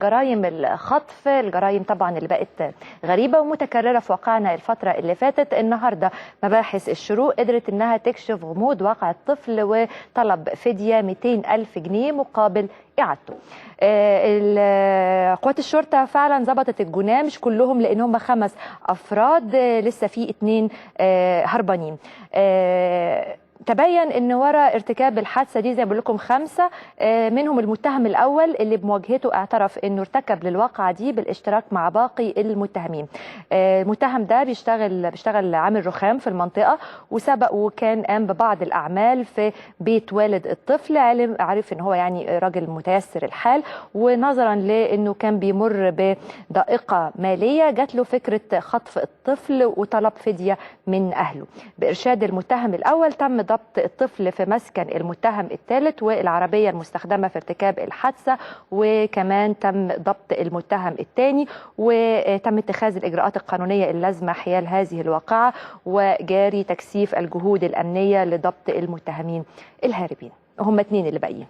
جرائم الخطف، الجرائم طبعا اللي بقت غريبة ومتكررة في واقعنا الفترة اللي فاتت. النهاردة مباحث الشروق قدرت انها تكشف غموض واقع الطفل وطلب فدية 200,000 جنيه مقابل إعادته. قوات الشرطة فعلا ضبطت الجناه، مش كلهم لأن هم 5 أفراد، لسه في 2 هربانين. تبين ان وراء ارتكاب الحادثه دي زي ما بقول لكم 5 منهم المتهم الاول اللي بمواجهته اعترف انه ارتكب للواقعه دي بالاشتراك مع باقي المتهمين. المتهم ده بيشتغل عامل رخام في المنطقه، وسبق وكان قام ببعض الاعمال في بيت والد الطفل. عرف ان هو يعني راجل متيسر الحال، ونظرا لانه كان بيمر بضائقه ماليه جات له فكره خطف الطفل وطلب فديه من اهله. بارشاد المتهم الاول تم ضبط الطفل في مسكن المتهم الثالث والعربية المستخدمة في ارتكاب الحادثة، وكمان تم ضبط المتهم الثاني، وتم اتخاذ الإجراءات القانونية اللازمة حيال هذه الواقعة، وجاري تكثيف الجهود الأمنية لضبط المتهمين الهاربين. هم 2 اللي باقيين.